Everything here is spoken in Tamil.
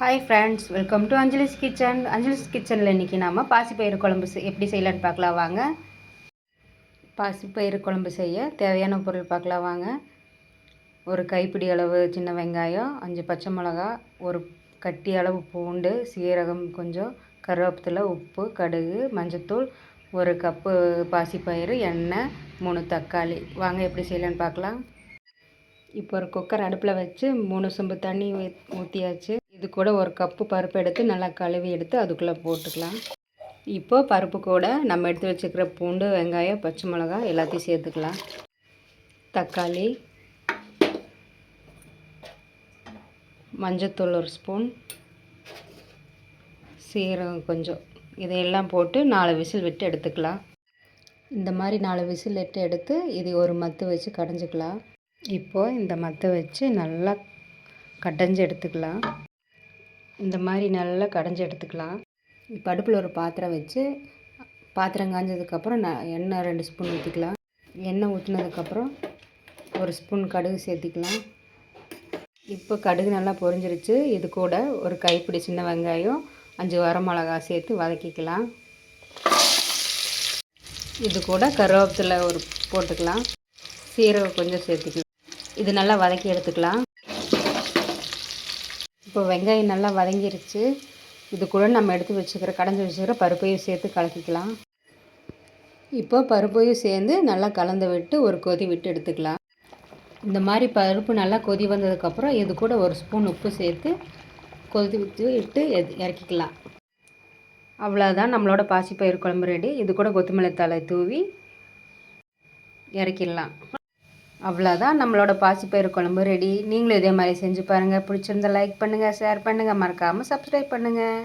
Hi friends, welcome to Anjali's kitchen. Anjali's கிச்சனில் இன்றைக்கி நாம் பாசிப்பயிறு குழம்பு எப்படி செய்யலான்னு பார்க்கலாம் வாங்க. பாசிப்பயிறு குழம்பு செய்ய தேவையான பொருள் பார்க்கலாம் வாங்க. ஒரு கைப்பிடி அளவு சின்ன வெங்காயம், 5 பச்சை மிளகா, ஒரு கட்டி அளவு பூண்டு, சீரகம் கொஞ்சம், கருவேப்பிலை, உப்பு, கடுகு, மஞ்சத்தூள், ஒரு கப்பு பாசிப்பயிறு, எண்ணெய், 3 தக்காளி. வாங்க எப்படி செய்யலான்னு பார்க்கலாம். இப்போ ஒரு குக்கர் அடுப்பில் வச்சு 3 சொம்பு தண்ணி ஊற்றியாச்சு. இது கூட ஒரு கப்பு பருப்பு எடுத்து நல்லா கழுவி எடுத்து அதுக்குள்ளே போட்டுக்கலாம். இப்போது பருப்பு கூட நம்ம எடுத்து வச்சுக்கிற பூண்டு, வெங்காயம், பச்சை மிளகாய் எல்லாத்தையும் சேர்த்துக்கலாம். தக்காளி, மஞ்சத்தூள் 1 ஸ்பூன், சீரகம் கொஞ்சம், இதையெல்லாம் போட்டு 4 விசில் விட்டு எடுத்துக்கலாம். இந்த மாதிரி 4 விசில் விட்டு எடுத்து இது ஒரு மத்து வச்சு கடைஞ்சிக்கலாம். இப்போது இந்த மத்தை வச்சு நல்லா கடைஞ்சி எடுத்துக்கலாம். இந்த மாதிரி நல்லா கடைஞ்சி எடுத்துக்கலாம். இப்போ அடுப்பில் ஒரு பாத்திரம் வச்சு பாத்திரம் காஞ்சதுக்கப்புறம் எண்ணெய் 2 ஸ்பூன் ஊற்றிக்கலாம். எண்ணெய் ஊற்றினதுக்கப்புறம் 1 ஸ்பூன் கடுகு சேர்த்திக்கலாம். இப்போ கடுகு நல்லா பொரிஞ்சிருச்சு. இது கூட ஒரு கைப்பிடி சின்ன வெங்காயம், 5 வரமிளகா சேர்த்து வதக்கிக்கலாம். இது கூட கருவேப்பிலை போட்டுக்கலாம். சீரகம் கொஞ்சம் சேர்த்துக்கலாம். இது நல்லா வதக்கி எடுத்துக்கலாம். இப்போ வெங்காயம் நல்லா வதங்கிருச்சு. இது கூட நம்ம எடுத்து கடைஞ்சி வச்சுக்கிற பருப்பையும் சேர்த்து கலக்கிக்கலாம். இப்போ பருப்பையும் சேர்ந்து நல்லா கலந்து விட்டு ஒரு கொதி விட்டு எடுத்துக்கலாம். இந்த மாதிரி பருப்பு நல்லா கொதி வந்ததுக்கப்புறம் இது கூட 1 ஸ்பூன் உப்பு சேர்த்து கொதி விட்டு இறக்கிக்கலாம். அவ்வளோதான், நம்மளோட பாசிப்பயிறு குழம்பு ரெடி. இது கூட கொத்தமல்லி தழை தூவி இறக்கிடலாம். அவ்வளோதான், நம்மளோட பாசிப்பயிறு குழம்பு ரெடி. நீங்களும் இதே மாதிரி செஞ்சு பாருங்கள். பிடிச்சிருந்தா லைக் பண்ணுங்கள், ஷேர் பண்ணுங்கள், மறக்காமல் சப்ஸ்கிரைப் பண்ணுங்கள்.